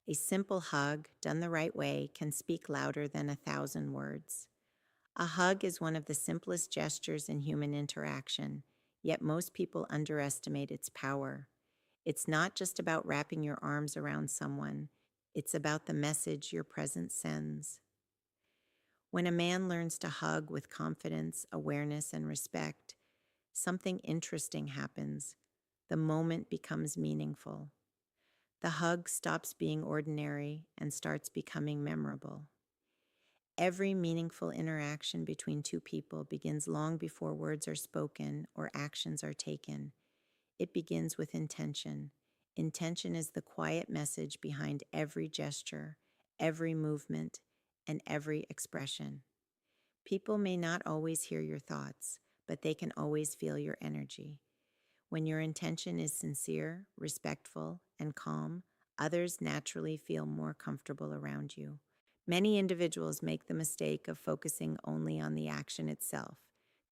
A simple hug, done the right way, can speak louder than 1,000 words. A hug is one of the simplest gestures in human interaction, yet most people underestimate its power. It's not just about wrapping your arms around someone, it's about the message your presence sends. When a man learns to hug with confidence, awareness, and respect, something interesting happens. The moment becomes meaningful. The hug stops being ordinary and starts becoming memorable. Every meaningful interaction between two people begins long before words are spoken or actions are taken. It begins with intention. Intention is the quiet message behind every gesture, every movement, and every expression. People may not always hear your thoughts, but they can always feel your energy. When your intention is sincere, respectful, and calm, others naturally feel more comfortable around you. Many individuals make the mistake of focusing only on the action itself.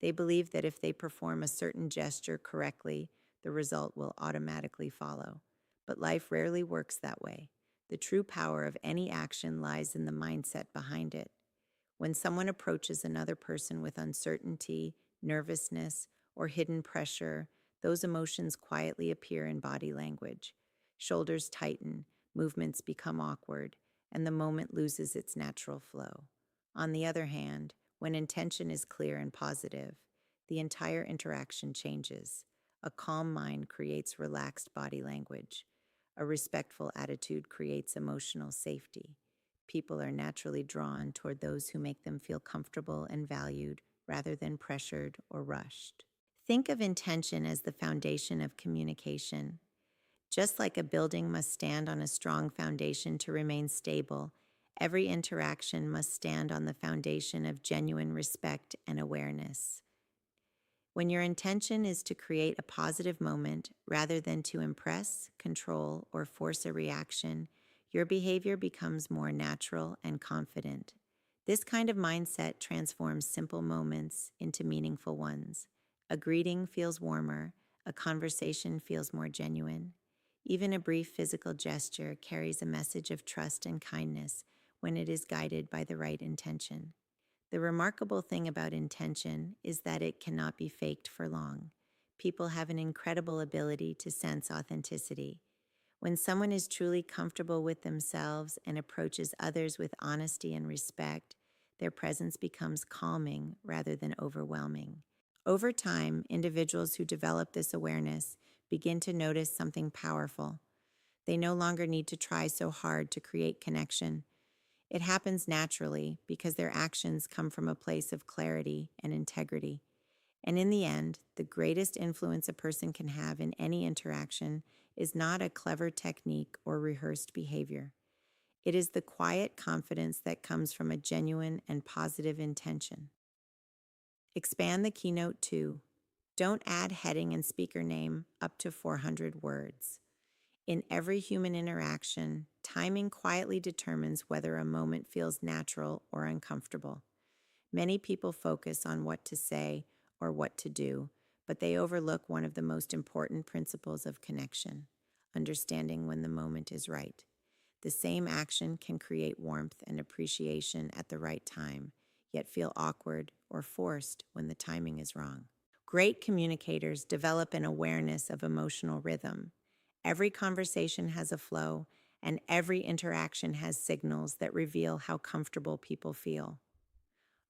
They believe that if they perform a certain gesture correctly, the result will automatically follow. But life rarely works that way. The true power of any action lies in the mindset behind it. When someone approaches another person with uncertainty, nervousness, or hidden pressure, those emotions quietly appear in body language. Shoulders tighten, movements become awkward, and the moment loses its natural flow. On the other hand, when intention is clear and positive, the entire interaction changes. A calm mind creates relaxed body language. A respectful attitude creates emotional safety. People are naturally drawn toward those who make them feel comfortable and valued rather than pressured or rushed. Think of intention as the foundation of communication. Just like a building must stand on a strong foundation to remain stable, every interaction must stand on the foundation of genuine respect and awareness. When your intention is to create a positive moment rather than to impress, control, or force a reaction, your behavior becomes more natural and confident. This kind of mindset transforms simple moments into meaningful ones. A greeting feels warmer, a conversation feels more genuine. Even a brief physical gesture carries a message of trust and kindness when it is guided by the right intention. The remarkable thing about intention is that it cannot be faked for long. People have an incredible ability to sense authenticity. When someone is truly comfortable with themselves and approaches others with honesty and respect, their presence becomes calming rather than overwhelming. Over time, individuals who develop this awareness begin to notice something powerful. They no longer need to try so hard to create connection. It happens naturally because their actions come from a place of clarity and integrity. And in the end, the greatest influence a person can have in any interaction is not a clever technique or rehearsed behavior. It is the quiet confidence that comes from a genuine and positive intention. Expand the keynote too. Don't add heading and speaker name up to 400 words. In every human interaction, timing quietly determines whether a moment feels natural or uncomfortable. Many people focus on what to say or what to do, but they overlook one of the most important principles of connection, understanding when the moment is right. The same action can create warmth and appreciation at the right time, yet feel awkward or forced when the timing is wrong. Great communicators develop an awareness of emotional rhythm. Every conversation has a flow, and every interaction has signals that reveal how comfortable people feel.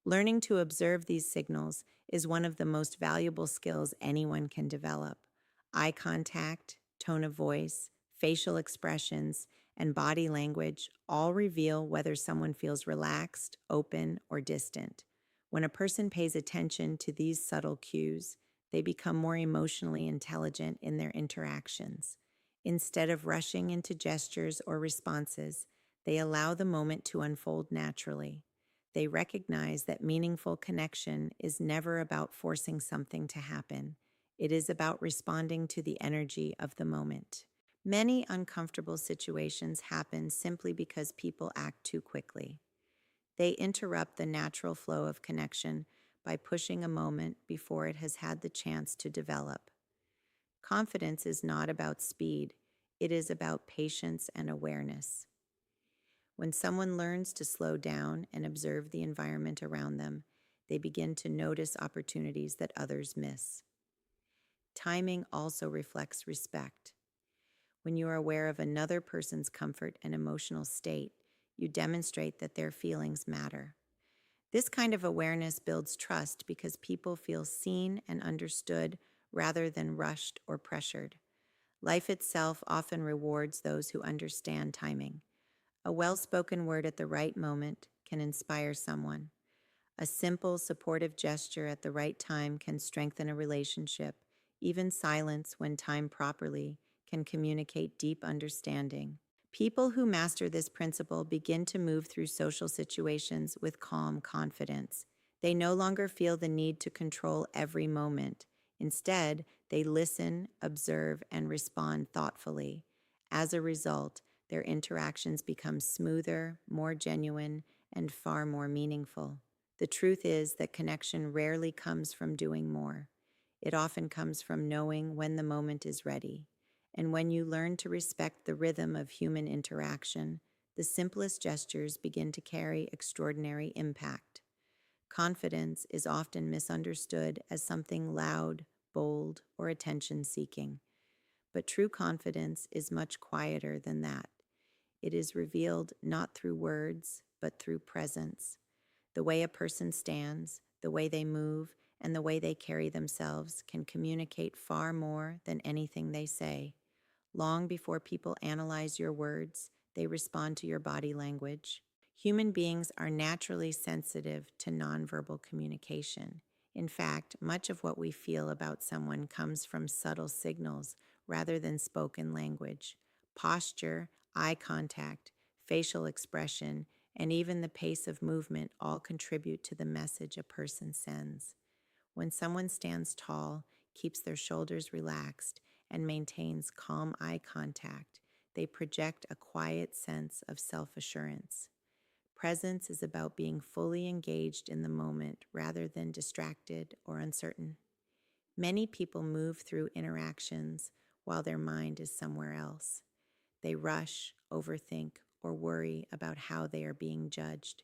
Learning to observe these signals is one of the most valuable skills anyone can develop. Eye contact, tone of voice, facial expressions, and body language all reveal whether someone feels relaxed, open, or distant. When a person pays attention to these subtle cues, they become more emotionally intelligent in their interactions. Instead of rushing into gestures or responses, they allow the moment to unfold naturally. They recognize that meaningful connection is never about forcing something to happen. It is about responding to the energy of the moment. Many uncomfortable situations happen simply because people act too quickly. They interrupt the natural flow of connection by pushing a moment before it has had the chance to develop. Confidence is not about speed, it is about patience and awareness. When someone learns to slow down and observe the environment around them, they begin to notice opportunities that others miss. Timing also reflects respect. When you are aware of another person's comfort and emotional state, you demonstrate that their feelings matter. This kind of awareness builds trust because people feel seen and understood rather than rushed or pressured. Life itself often rewards those who understand timing. A well spoken word at the right moment can inspire someone. A simple, supportive gesture at the right time can strengthen a relationship. Even silence, when timed properly, can communicate deep understanding. People who master this principle begin to move through social situations with calm confidence. They no longer feel the need to control every moment. Instead, they listen, observe, and respond thoughtfully. As a result, their interactions become smoother, more genuine, and far more meaningful. The truth is that connection rarely comes from doing more. It often comes from knowing when the moment is ready. And when you learn to respect the rhythm of human interaction, the simplest gestures begin to carry extraordinary impact. Confidence is often misunderstood as something loud, bold, or attention seeking. But true confidence is much quieter than that. It is revealed not through words, but through presence. The way a person stands, the way they move, and the way they carry themselves can communicate far more than anything they say. Long before people analyze your words, they respond to your body language. Human beings are naturally sensitive to nonverbal communication. In fact, much of what we feel about someone comes from subtle signals rather than spoken language. Posture, eye contact, facial expression, and even the pace of movement all contribute to the message a person sends. When someone stands tall, keeps their shoulders relaxed, and maintains calm eye contact, they project a quiet sense of self-assurance. Presence is about being fully engaged in the moment rather than distracted or uncertain. Many people move through interactions while their mind is somewhere else. They rush, overthink, or worry about how they are being judged.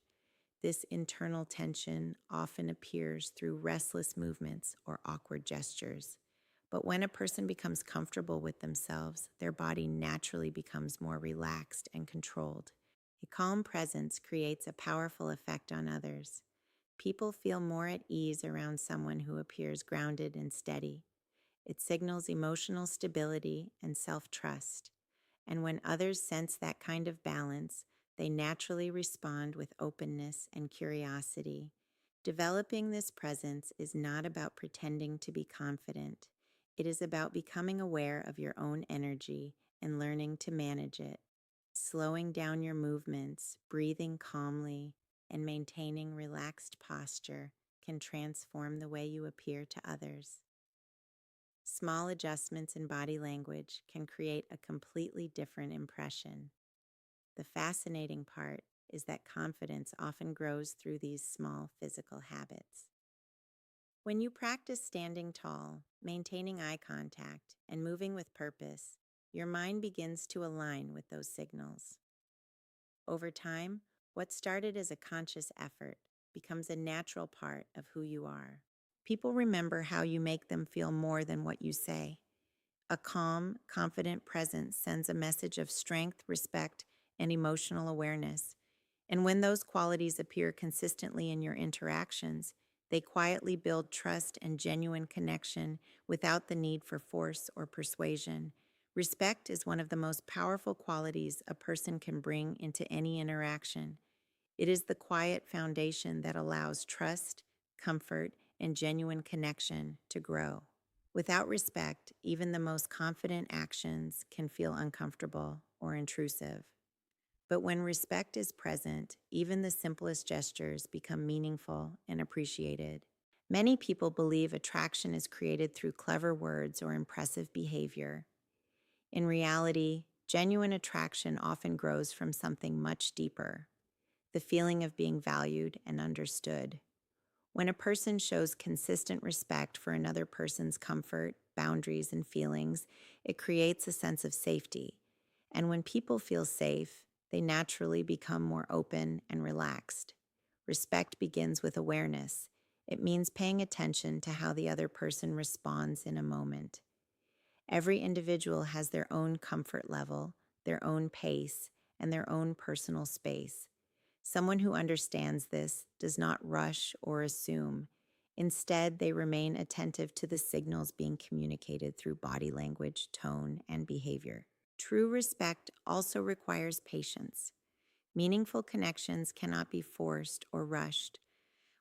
This internal tension often appears through restless movements or awkward gestures. But when a person becomes comfortable with themselves, their body naturally becomes more relaxed and controlled. A calm presence creates a powerful effect on others. People feel more at ease around someone who appears grounded and steady. It signals emotional stability and self-trust. And when others sense that kind of balance, they naturally respond with openness and curiosity. Developing this presence is not about pretending to be confident. It is about becoming aware of your own energy and learning to manage it. Slowing down your movements, breathing calmly, and maintaining relaxed posture can transform the way you appear to others. Small adjustments in body language can create a completely different impression. The fascinating part is that confidence often grows through these small physical habits. When you practice standing tall, maintaining eye contact, and moving with purpose, your mind begins to align with those signals. Over time, what started as a conscious effort becomes a natural part of who you are. People remember how you make them feel more than what you say. A calm, confident presence sends a message of strength, respect, and emotional awareness. And when those qualities appear consistently in your interactions, they quietly build trust and genuine connection without the need for force or persuasion. Respect is one of the most powerful qualities a person can bring into any interaction. It is the quiet foundation that allows trust, comfort, and genuine connection to grow. Without respect, even the most confident actions can feel uncomfortable or intrusive. But when respect is present, even the simplest gestures become meaningful and appreciated. Many people believe attraction is created through clever words or impressive behavior. In reality, genuine attraction often grows from something much deeper: the feeling of being valued and understood. When a person shows consistent respect for another person's comfort, boundaries, and feelings, it creates a sense of safety. And when people feel safe, They naturally become more open and relaxed. Respect begins with awareness. It means paying attention to how the other person responds in a moment. Every individual has their own comfort level, their own pace, and their own personal space. Someone who understands this does not rush or assume. Instead, they remain attentive to the signals being communicated through body language, tone, and behavior. True respect also requires patience. Meaningful connections cannot be forced or rushed.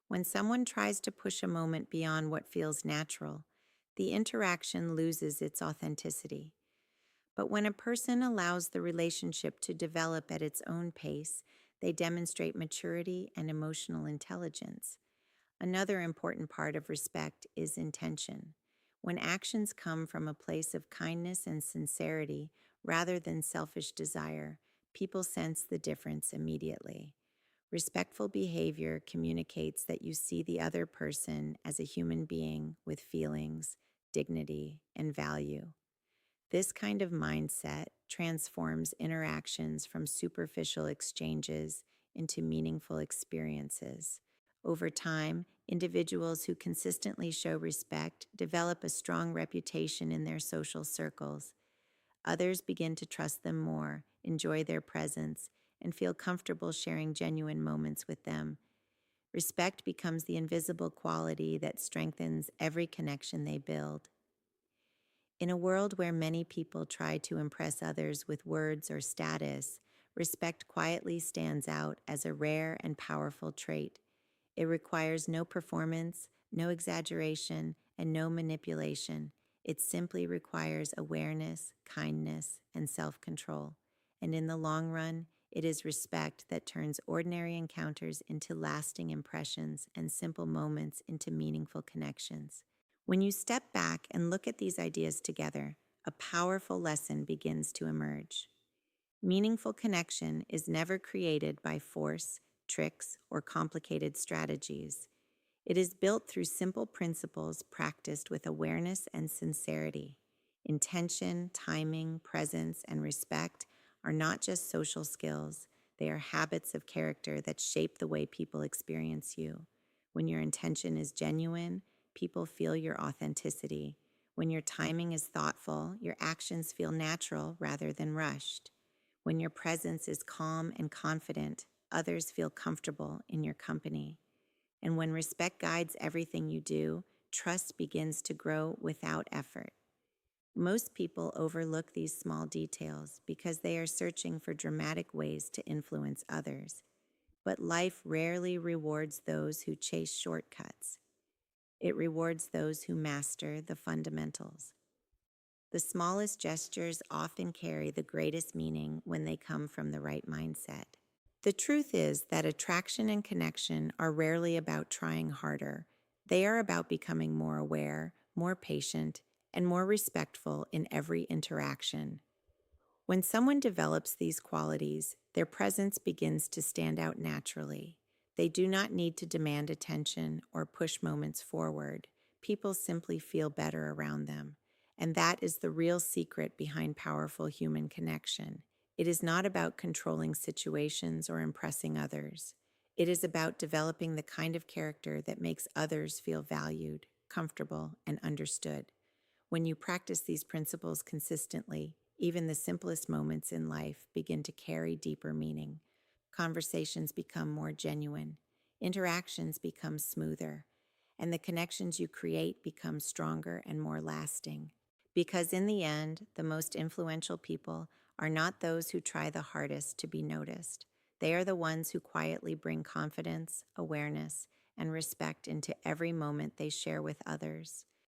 When someone tries to push a moment beyond what feels natural, the interaction loses its authenticity. But when a person allows the relationship to develop at its own pace, they demonstrate maturity and emotional intelligence. Another important part of respect is intention. When actions come from a place of kindness and sincerity rather than selfish desire, people sense the difference immediately. Respectful behavior communicates that you see the other person as a human being with feelings, dignity, and value. This kind of mindset transforms interactions from superficial exchanges into meaningful experiences. Over time, individuals who consistently show respect develop a strong reputation in their social circles. Others begin to trust them more, enjoy their presence, and feel comfortable sharing genuine moments with them. Respect becomes the invisible quality that strengthens every connection they build. In a world where many people try to impress others with words or status, respect quietly stands out as a rare and powerful trait. It requires no performance, no exaggeration, and no manipulation. It simply requires awareness, kindness, and self-control. And in the long run, it is respect that turns ordinary encounters into lasting impressions and simple moments into meaningful connections. When you step back and look at these ideas together, a powerful lesson begins to emerge. Meaningful connection is never created by force, tricks, or complicated strategies. It is built through simple principles practiced with awareness and sincerity. Intention, timing, presence, and respect are not just social skills, they are habits of character that shape the way people experience you. When your intention is genuine, people feel your authenticity. When your timing is thoughtful, your actions feel natural rather than rushed. When your presence is calm and confident, others feel comfortable in your company. And when respect guides everything you do, trust begins to grow without effort. Most people overlook these small details because they are searching for dramatic ways to influence others. But life rarely rewards those who chase shortcuts. It rewards those who master the fundamentals. The smallest gestures often carry the greatest meaning when they come from the right mindset. The truth is that attraction and connection are rarely about trying harder. They are about becoming more aware, more patient, and more respectful in every interaction. When someone develops these qualities, their presence begins to stand out naturally. They do not need to demand attention or push moments forward. People simply feel better around them. And that is the real secret behind powerful human connection. It is not about controlling situations or impressing others. It is about developing the kind of character that makes others feel valued, comfortable, and understood. When you practice these principles consistently, even the simplest moments in life begin to carry deeper meaning. Conversations become more genuine, interactions become smoother, and the connections you create become stronger and more lasting. Because in the end, the most influential people are not those who try the hardest to be noticed. They are the ones who quietly bring confidence, awareness, and respect into every moment they share with others.